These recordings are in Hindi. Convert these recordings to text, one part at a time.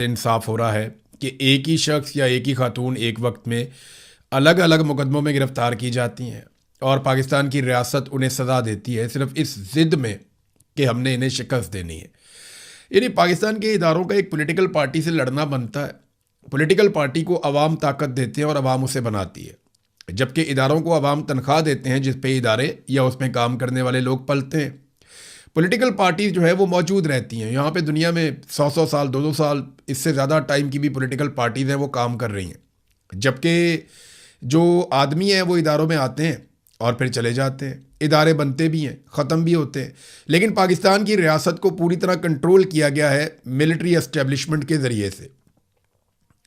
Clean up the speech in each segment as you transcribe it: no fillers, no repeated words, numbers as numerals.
इंसाफ हो रहा है कि एक ही शख्स या एक ही खातून एक वक्त में अलग अलग मुकदमों में गिरफ्तार की जाती हैं और पाकिस्तान की रियासत उन्हें सज़ा देती है सिर्फ इस ज़िद में कि हमने इन्हें शिकस्त देनी है। यानी पाकिस्तान के इदारों का एक पॉलिटिकल पार्टी से लड़ना बनता है। पॉलिटिकल पार्टी को अवाम ताकत देते हैं और अवाम उसे बनाती है, जबकि इदारों को अवाम तनख्वाह देते हैं जिस पे इदारे या उसमें काम करने वाले लोग पलते हैं। पॉलिटिकल पार्टी जो है वो मौजूद रहती हैं यहाँ पे दुनिया में 100 साल 200 साल इससे ज़्यादा टाइम की भी पॉलिटिकल पार्टीज़ हैं वो काम कर रही हैं, जबकि जो आदमी हैं वो इदारों में आते हैं और फिर चले जाते हैं। इदारे बनते भी हैं, ख़त्म भी होते हैं, लेकिन पाकिस्तान की रियासत को पूरी तरह कंट्रोल किया गया है मिलिट्री एस्टेब्लिशमेंट के ज़रिए से,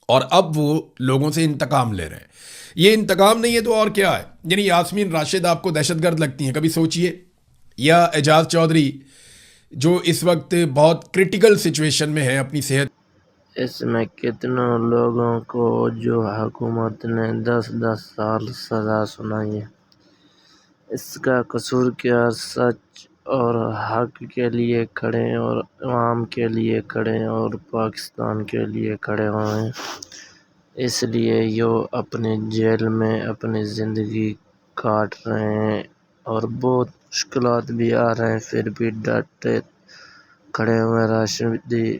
और अब वो लोगों से इंतकाम ले रहे हैं। ये इंतकाम नहीं है तो और क्या है? यानी यास्मीन राशिद आपको दहशतगर्द लगती हैं, कभी सोचिए, या एजाज चौधरी जो इस वक्त बहुत क्रिटिकल सिचुएशन में है अपनी सेहत। इसमें कितनों लोगों को जो हुकूमत ने 10-10 साल सज़ा सुनाई है, इसका कसूर क्या? सच और हक के लिए खड़े और अवाम के लिए खड़े और पाकिस्तान के लिए खड़े हुए, इसलिए यो अपने जेल में अपनी ज़िंदगी काट रहे हैं और बहुत मुश्किलात भी आ रहे हैं, फिर भी डटे खड़े हुए। राशिदी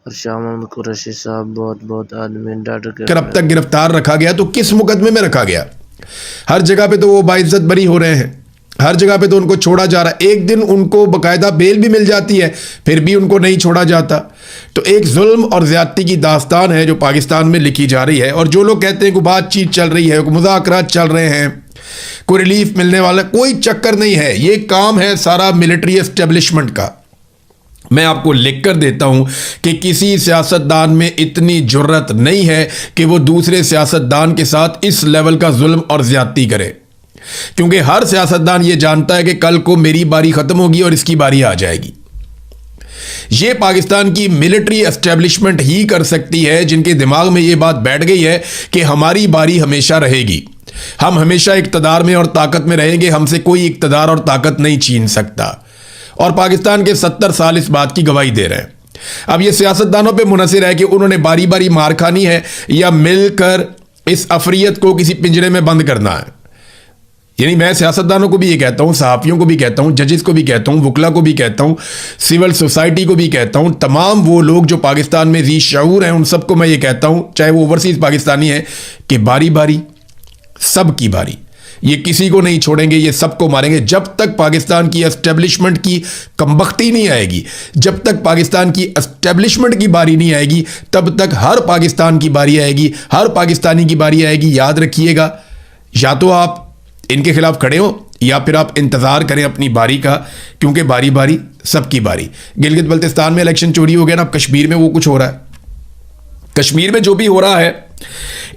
और शामन कुरैशी साहब बहुत आदमी डट के अब तक गिरफ्तार रखा गया तो किस मुकदमे में रखा गया? हर जगह पे तो वो बाइज्जत बरी हो रहे हैं, हर जगह पे तो उनको छोड़ा जा रहा है। एक दिन उनको बाकायदा बेल भी मिल जाती है, फिर भी उनको नहीं छोड़ा जाता। तो एक जुल्म और ज्यादती की दास्तान है जो पाकिस्तान में लिखी जा रही है। और जो लोग कहते हैं कि बातचीत चल रही है, मुज़ाकरात चल रहे हैं, कोई रिलीफ मिलने वाला, कोई चक्कर नहीं है। ये काम है सारा मिलिट्री एस्टेब्लिशमेंट का। मैं आपको लिख कर देता हूं कि किसी सियासतदान में इतनी जुर्रत नहीं है कि वो दूसरे सियासतदान के साथ इस लेवल का जुल्म और ज्यादती करे, क्योंकि हर सियासतदान ये जानता है कि कल को मेरी बारी खत्म होगी और इसकी बारी आ जाएगी। ये पाकिस्तान की मिलिट्री एस्टेब्लिशमेंट ही कर सकती है, जिनके दिमाग में ये बात बैठ गई है कि हमारी बारी हमेशा रहेगी, हम हमेशा इक़्तिदार में और ताकत में रहेंगे, हमसे कोई इक़्तिदार और ताकत नहीं छीन सकता। और पाकिस्तान के 70 साल इस बात की गवाही दे रहे हैं। अब ये सियासतदानों पे मुनहसिर है कि उन्होंने बारी बारी मार खानी है या मिलकर इस अफरियत को किसी पिंजरे में बंद करना है। यानी मैं सियासतदानों को भी ये कहता हूं, सहाफ़ियों को भी कहता हूं, जजेस को भी कहता हूं, वकला को भी कहता हूं, सिविल सोसाइटी को भी कहता हूं, तमाम वो लोग जो पाकिस्तान में जी शऊर हैं उन सबको मैं ये कहता हूं, चाहे वो ओवरसीज़ पाकिस्तानी है, कि बारी बारी सबकी बारी, ये किसी को नहीं छोड़ेंगे, ये सबको मारेंगे। जब तक पाकिस्तान की एस्टेब्लिशमेंट की कमबख्ती नहीं आएगी, जब तक पाकिस्तान की एस्टेब्लिशमेंट की बारी नहीं आएगी, तब तक हर पाकिस्तान की बारी आएगी, हर पाकिस्तानी की बारी आएगी। याद रखिएगा, या तो आप इनके खिलाफ खड़े हो या फिर आप इंतज़ार करें अपनी बारी का, क्योंकि बारी बारी सबकी बारी। गिलगित बल्तिस्तान में इलेक्शन चोरी हो गया ना, अब कश्मीर में वो कुछ हो रहा है। कश्मीर में जो भी हो रहा है,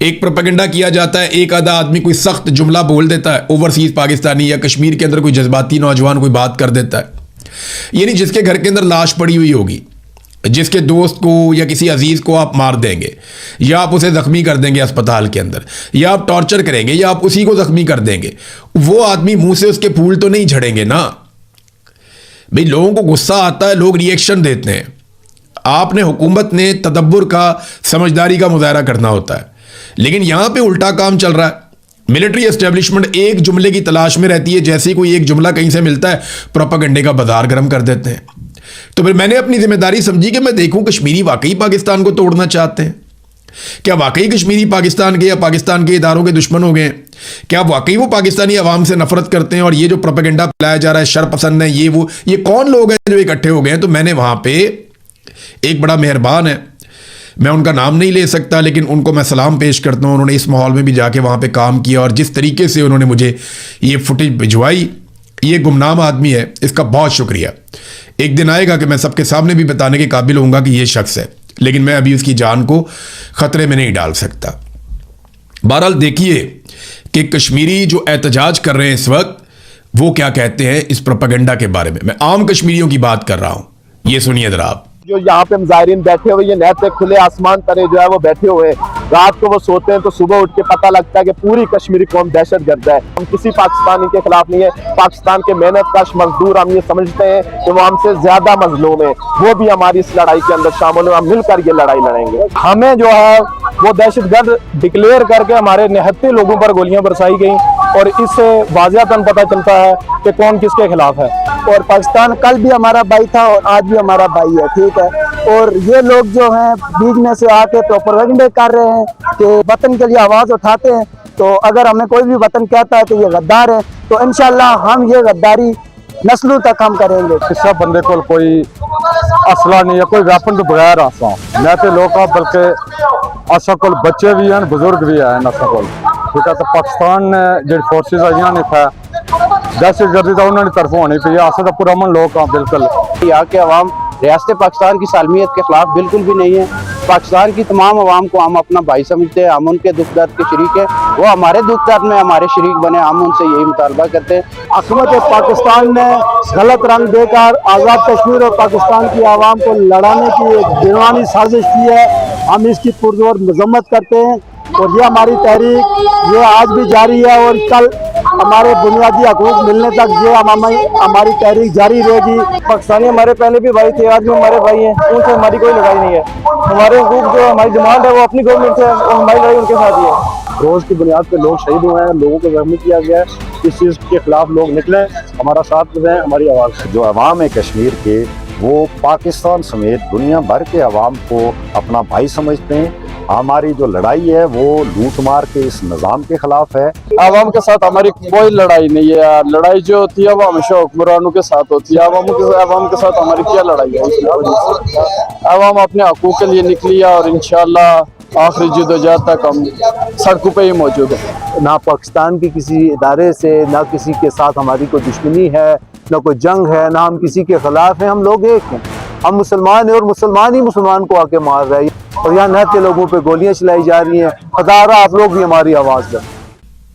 एक प्रोपेगेंडा किया जाता है, एक आधा आदमी कोई सख्त जुमला बोल देता है, ओवरसीज पाकिस्तानी या कश्मीर के अंदर कोई जज्बाती नौजवान कोई बात कर देता है, यानी जिसके घर के अंदर लाश पड़ी हुई होगी, जिसके दोस्त को या किसी अजीज को आप मार देंगे, या आप उसे जख्मी कर देंगे अस्पताल के अंदर, या आप टॉर्चर करेंगे, या आप उसी को जख्मी कर देंगे, वो आदमी मुंह से उसके फूल तो नहीं झड़ेंगे ना भाई। लोगों को गुस्सा आता है, लोग रिएक्शन देते हैं। आपने, हुकूमत ने तदब्बुर का, समझदारी का मुजाहरा करना होता है, लेकिन यहां पे उल्टा काम चल रहा है। मिलिट्री एस्टेब्लिशमेंट एक जुमले की तलाश में रहती है, जैसे ही कोई एक जुमला कहीं से मिलता है प्रोपेगेंडे का बाजार गर्म कर देते हैं। तो फिर मैंने अपनी जिम्मेदारी समझी कि मैं देखूं कश्मीरी वाकई पाकिस्तान को तोड़ना चाहते हैं क्या? वाकई कश्मीरी पाकिस्तान के या पाकिस्तान के इदारों के दुश्मन हो गए? क्या वाकई वो पाकिस्तानी अवाम से नफरत करते हैं? और ये जो प्रोपेगेंडा फैलाया जा रहा है, शरपसंद है, ये कौन लोग हैं जो इकट्ठे हो गए हैं? तो मैंने वहां पे एक बड़ा मेहरबान है, मैं उनका नाम नहीं ले सकता, लेकिन उनको मैं सलाम पेश करता हूं। उन्होंने इस माहौल में भी जाके वहां पे काम किया और जिस तरीके से उन्होंने मुझे ये फुटेज भिजवाई, ये गुमनाम आदमी है, इसका बहुत शुक्रिया। एक दिन आएगा कि मैं सबके सामने भी बताने के काबिल होऊंगा कि ये शख्स है, लेकिन मैं अभी उसकी जान को खतरे में नहीं डाल सकता। बहरहाल देखिए कि कश्मीरी जो एहतजाज कर रहे हैं इस वक्त, वो क्या कहते हैं इस प्रोपेगेंडा के बारे में। मैं आम कश्मीरियों की बात कर रहा हूं, ये सुनिए जरा आप। जो यहाँ पे मुजाहिरीन बैठे हुए, ये नहर से खुले आसमान तले जो है वो बैठे हुए हैं, रात को वो सोते हैं तो सुबह उठ के पता लगता है कि पूरी कश्मीरी कौम दहशतगर्द है। हम किसी पाकिस्तानी के खिलाफ नहीं है, पाकिस्तान के मेहनत कश मजदूर हम ये समझते हैं कि वो हमसे ज्यादा मजलूम है, वो भी हमारी इस लड़ाई के अंदर शामिल है, हम मिलकर ये लड़ाई लड़ेंगे। हमें जो है वो दहशतगर्द डिक्लेयर करके हमारे निहत्थे लोगों पर गोलियां बरसाई गई और इससे वाज़हतन पता चलता है कि कौन किसके खिलाफ है। और पाकिस्तान कल भी हमारा भाई था और आज भी हमारा भाई है, ठीक है। और ये लोग जो हैं बीच में से आके प्रोपेगेंडा कर रहे हैं कि वतन के लिए आवाज़ उठाते हैं, तो अगर हमें कोई भी वतन कहता है कि ये गद्दार है तो इंशाल्लाह हम ये गद्दारी नस्लों तक हम करेंगे। किसी बंदे को कोई असला नहीं है, कोई वेपन तो बगैर आसा मैं तो लोग बल्कि असा को बच्चे भी हैं बुजुर्ग भी हैं असा को, ठीक है। तो पाकिस्तान ने जो फोर्सेज आई ने था दहशतगर्दी तो उन्होंने तरफों होनी चाहिए, असा तो पुरअमन लोग हैं बिल्कुल। यहाँ के अवाम रियासत पाकिस्तान की सालमियत के खिलाफ बिल्कुल भी नहीं है। पाकिस्तान की तमाम अवाम को हम अपना भाई समझते हैं, हम उनके दुख दर्द के शरीक हैं, वो हमारे दुख दर्द में हमारे शरीक बने, हम उनसे यही मुतालबा करते हैं। हुकूमत पाकिस्तान ने गलत रंग देकर आज़ाद कश्मीर और पाकिस्तान की आवाम को लड़ाने की एक बेईमानी साजिश की है, हम इसकी पुरजोर मजम्मत करते हैं। और ये हमारी तहरीक ये आज भी जारी है और कल हमारे बुनियादी हकूक मिलने तक ये हमारी तहरीक जारी रहेगी। पाकिस्तानी हमारे पहले भी भाई थे, आज भी हमारे भाई हैं, उनसे हमारी कोई लड़ाई नहीं है। हमारे हकूक जो हमारी डिमांड है वो अपनी गवर्नमेंट से, और हमारी लड़ाई उनके साथ ही है। रोज की बुनियाद पे लोग शहीद हुए हैं, लोगों को जख्मी किया गया है, इस चीज़ के खिलाफ लोग निकले, हमारा साथ दें, हमारी आवाज़। जो अवाम है कश्मीर के वो पाकिस्तान समेत दुनिया भर के अवाम को अपना भाई समझते हैं। हमारी जो लड़ाई है वो लूट मार के इस निज़ाम के खिलाफ है। आवाम के साथ हमारी कोई लड़ाई नहीं है यार, लड़ाई जो होती है वो हमेशा हुक्मरानों के साथ होती है, आवाम के साथ हमारी क्या लड़ाई है। आवाम अपने हकूक के लिए निकली है और इंशाल्लाह आखिरी जद्दोजहद तक हम सड़कों पे ही मौजूद है। ना पाकिस्तान के किसी इदारे से ना किसी के साथ हमारी कोई दुश्मनी है, ना कोई जंग है, ना हम किसी के खिलाफ हैं, हम लोग एक हैं, हम मुसलमान हैं और मुसलमान ही मुसलमान को आके मार रहे हैं और यहाँ नहते लोगों पे गोलियां चलाई जा रही हैं। खुदारा आप लोग भी हमारी आवाज़ दें।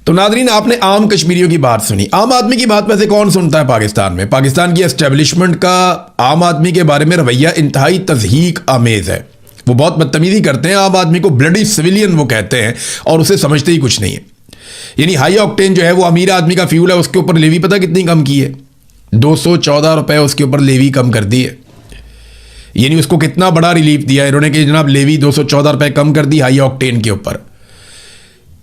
तो नादरीन, आपने आम कश्मीरियों की बात सुनी। आम आदमी की बात वैसे कौन सुनता है पाकिस्तान में? पाकिस्तान की एस्टेब्लिशमेंट का आम आदमी के बारे में रवैया इंतहाई तज़हीक आमेज़ है। वो बहुत बदतमीजी करते हैं, आम आदमी को ब्लडी सिविलियन वो कहते हैं और उसे समझते ही कुछ नहीं है। यानी हाई ऑक्टेन जो है वो अमीर आदमी का फ्यूल है, उसके ऊपर लेवी पता कितनी कम की है? 214 रुपए उसके ऊपर लेवी कम कर दी है। यानी उसको कितना बड़ा रिलीफ दिया है इन्होंने कि जनाब लेवी 214 रुपए कम कर दी हाई ऑक्टेन के ऊपर।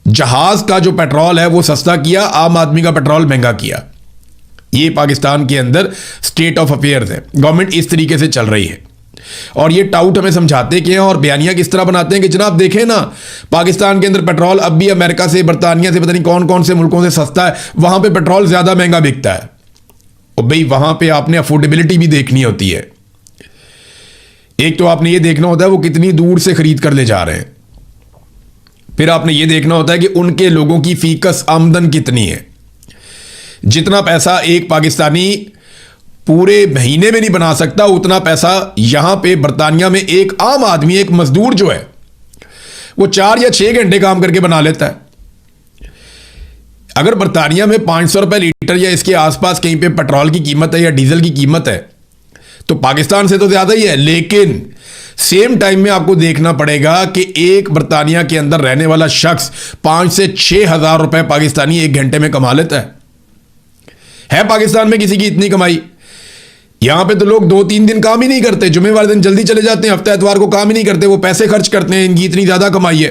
जहाज का जो पेट्रोल है वो सस्ता किया, आम आदमी का पेट्रोल महंगा किया। ये पाकिस्तान के अंदर स्टेट ऑफ अफेयर्स है, गवर्नमेंट इस तरीके से चल रही है। और ये टाउट हमें समझाते कि हैं और बयानियां किस तरह बनाते हैं कि जनाब देखें ना, पाकिस्तान के अंदर पेट्रोल अब भी अमेरिका से, बरतानिया से, पता नहीं कौन कौन से मुल्कों से सस्ता है, वहां पे पेट्रोल ज्यादा महंगा बिकता है। और भाई वहां पे आपने अफोर्डेबिलिटी भी देखनी होती है। एक तो आपने ये देखना होता है वो कितनी दूर से खरीद कर ले जा रहे हैं, फिर आपने ये देखना होता है कि उनके लोगों की फीकस आमदन कितनी है। जितना पैसा एक पाकिस्तानी पूरे महीने में नहीं बना सकता, उतना पैसा यहां पे बरतानिया में एक आम आदमी, एक मजदूर जो है वो 4 या 6 घंटे काम करके बना लेता है। अगर बरतानिया में 500 रुपए लीटर या इसके आसपास कहीं पे पेट्रोल की कीमत है या डीजल की कीमत है तो पाकिस्तान से तो ज्यादा ही है, लेकिन सेम टाइम में आपको देखना पड़ेगा कि एक बरतानिया के अंदर रहने वाला शख्स 5 से 6 हजार रुपए पाकिस्तानी एक घंटे में कमा लेता है पाकिस्तान में किसी की इतनी कमाई? यहां पे तो लोग 2-3 दिन काम ही नहीं करते, जुम्मे वाले दिन जल्दी चले जाते हैं, हफ्ते एतवार को काम ही नहीं करते, वो पैसे खर्च करते हैं, इनकी इतनी ज्यादा कमाई है।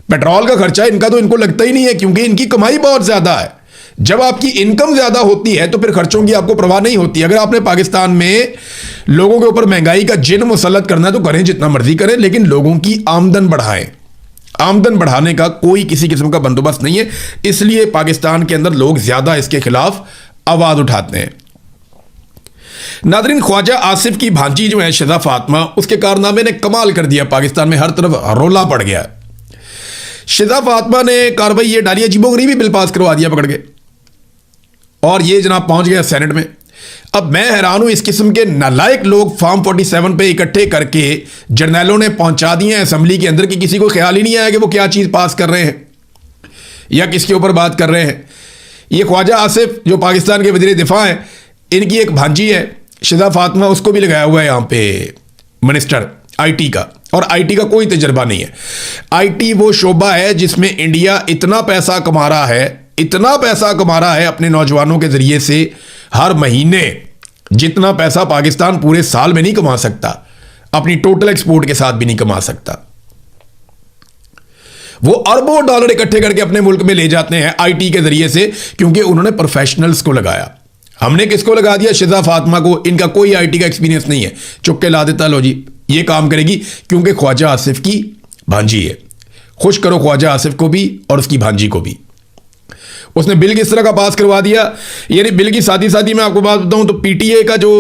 पेट्रोल का खर्चा इनका तो इनको लगता ही नहीं है क्योंकि इनकी कमाई बहुत ज्यादा है। जब आपकी इनकम ज्यादा होती है तो फिर खर्चों की आपको परवाह नहीं होती। अगर आपने पाकिस्तान में लोगों के ऊपर महंगाई का जिन मुसल्लत करना है तो करें, जितना मर्जी करें, लेकिन लोगों की आमदन बढ़ाएं। आमदन बढ़ाने का कोई किसी किस्म का बंदोबस्त नहीं है, इसलिए पाकिस्तान के अंदर लोग ज्यादा इसके खिलाफ आवाज उठाते हैं। नादरीन, ख्वाजा आसिफ की भांजी जो है शिजा फातिमा, उसके कारनामे ने कमाल कर दिया, पाकिस्तान में हर तरफ रोला पड़ गया। शिजा फातिमा ने कार्रवाई ये डाली, अजीबोगरीबी बिल पास करवा दिया पकड़ के, और ये जनाब पहुंच गया सेनेट में। अब मैं हैरान हूं, इस किस्म के नालायक लोग फॉर्म 47 पे इकट्ठे करके जर्नैलों ने पहुंचा दिए हैं असेंबली के अंदर कि किसी को ख्याल ही नहीं आया कि वो क्या चीज पास कर रहे हैं या किसके ऊपर बात कर रहे हैं। ये ख्वाजा आसिफ जो पाकिस्तान के वज़ीर दिफा हैं, इनकी एक भांजी है शिजा फातिमा, उसको भी लगाया हुआ है यहां पे मिनिस्टर IT का। और आईटी का कोई तजर्बा नहीं है। आईटी वो शोबा है जिसमें इंडिया इतना पैसा कमा रहा है, इतना पैसा कमा रहा है अपने नौजवानों के जरिए से हर महीने, जितना पैसा पाकिस्तान पूरे साल में नहीं कमा सकता, अपनी टोटल एक्सपोर्ट के साथ भी नहीं कमा सकता। वो अरबों डॉलर इकट्ठे करके अपने मुल्क में ले जाते हैं आईटी के जरिए से, क्योंकि उन्होंने प्रोफेशनल्स को लगाया। हमने किसको लगा दिया? शिजा फातिमा को। इनका कोई आईटी का एक्सपीरियंस नहीं है, चुप के ला देता, लो जी ये काम करेगी, क्योंकि ख्वाजा आसिफ की भांजी है। खुश करो ख्वाजा आसिफ को भी और उसकी भांजी को भी। उसने बिल किस तरह का पास करवा दिया, यानी बिल की साथ ही मैं आपको बात बताऊं तो पीटीए का जो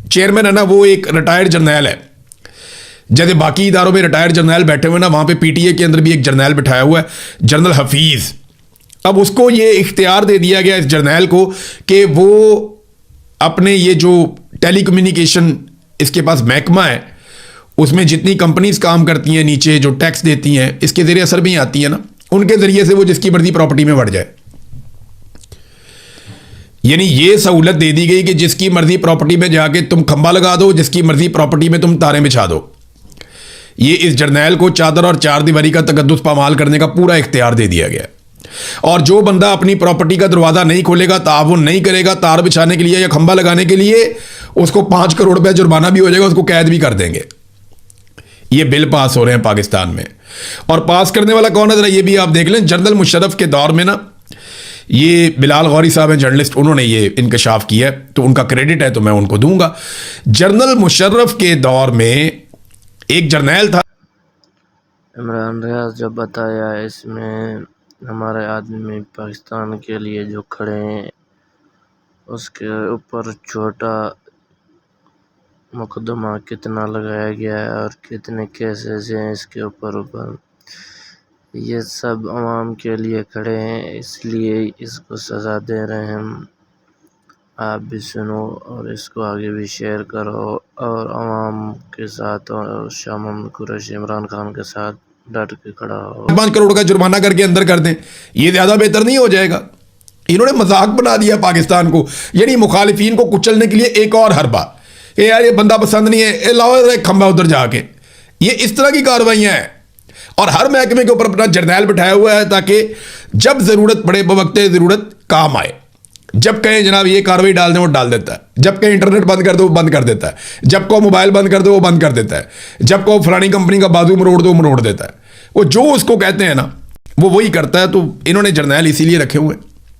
चेयरमैन है ना, वो एक रिटायर्ड जर्नैल है। जैसे बाकी इदारों में रिटायर्ड जर्नैल बैठे हुए ना, वहां पे पीटीए के अंदर भी एक जर्नैल बिठाया हुआ है, जनरल हफीज। अब उसको ये इख्तियार दे दिया गया इस जर्नैल को कि वो अपने ये जो टेलीकम्युनिकेशन इसके पास महकमा है, उसमें जितनी कंपनीज काम करती हैं नीचे, जो टैक्स देती हैं, इसके जरिए असर भी आती है ना, उनके जरिए से वो जिसकी मर्जी प्रॉपर्टी में बढ़ जाए। यानी ये सहूलत दे दी गई कि जिसकी मर्जी प्रॉपर्टी में जाके तुम खंबा लगा दो, जिसकी मर्जी प्रॉपर्टी में तुम तारे बिछा दो। ये इस जर्नैल को चादर और चार दीवारी का तकद्दुस पामाल करने का पूरा इख्तियार दे दिया गया। और जो बंदा अपनी प्रॉपर्टी का दरवाजा नहीं खोलेगा, ताउन नहीं करेगा तार बिछाने के लिए या खंबा लगाने के लिए, उसको 5 करोड़ रुपया जुर्माना भी हो जाएगा, उसको कैद भी कर देंगे। ये बिल पास हो रहे हैं पाकिस्तान में, और पास करने वाला कौन है जरा ये भी आप देख लें। जनरल मुशर्रफ के दौर में ना, ये बिलाल गौरी साहब हैं जर्नलिस्ट, उन्होंने ये इंकशाफ किया है, तो उनका क्रेडिट है तो मैं उनको दूंगा। जनरल मुशर्रफ के दौर में एक जर्नैल था, इमरान रियाज जब बताया, इसमें हमारे आदमी पाकिस्तान के लिए जो खड़े हैं उसके ऊपर छोटा मुकदमा कितना लगाया गया है और कितने केसेस हैं इसके ऊपर। ये सब आवाम के लिए खड़े हैं, इसलिए इसको सज़ा दे रहे हैं हम। आप भी सुनो और इसको आगे भी शेयर करो, और आवाम के साथ और शाह महमूद कुरैशी इमरान खान के साथ डट के खड़ा हो। 5 करोड़ का जुर्माना करके अंदर कर दें, ये ज़्यादा बेहतर नहीं हो जाएगा? इन्होंने मजाक बना दिया पाकिस्तान को, यानी मुखालिफिन को कुचलने के लिए एक और हरबा कि यार ये बंदा पसंद नहीं है, लाओ एक खंबा उधर जाके। ये इस तरह की कार्रवाइयाँ हैं, और हर महकमे के ऊपर अपना जर्नैल बिठाया हुआ है ताकि जब ज़रूरत पड़े बवक्ते ज़रूरत काम आए। जब कहें जनाब ये कार्रवाई डाल दें वो डाल देता है, जब कहें इंटरनेट बंद कर दो वो बंद कर देता है, जब को मोबाइल बंद कर दो वो बंद कर देता है, जब को फलानी कंपनी का बाजू मरोड़ दो मरोड़ देता है। वो जो उसको कहते हैं ना वो वही करता है। तो इन्होंने जर्नैल इसीलिए रखे हुए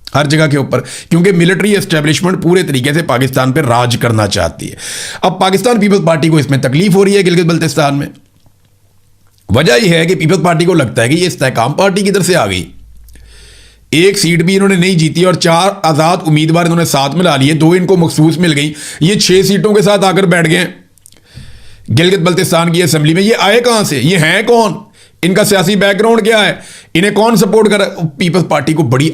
हर जगह के ऊपर, क्योंकि मिलिट्री एस्टेब्लिशमेंट पूरे तरीके से पाकिस्तान पर राज करना चाहती है। अब पाकिस्तान पीपल्स पार्टी को इसमें तकलीफ हो रही है गिलगित बल्तिस्तान में। वजह यह है कि पीपल्स पार्टी को लगता है कि ये इस्तेहकाम पार्टी की तरफ से आ गई। एक सीट भी इन्होंने नहीं जीती और 4 आज़ाद उम्मीदवार इन्होंने साथ मिला लिए, 2 इनको मखसूस मिल गई। ये 6 सीटों के साथ आकर बैठ गए गिलगित बल्तिस्तान की असेंबली में। ये आए कहां से? ये हैं कौन? इनका सियासी बैकग्राउंड क्या है? इन्हें कौन सपोर्ट कर रहा है? पीपल्स पार्टी को बड़ी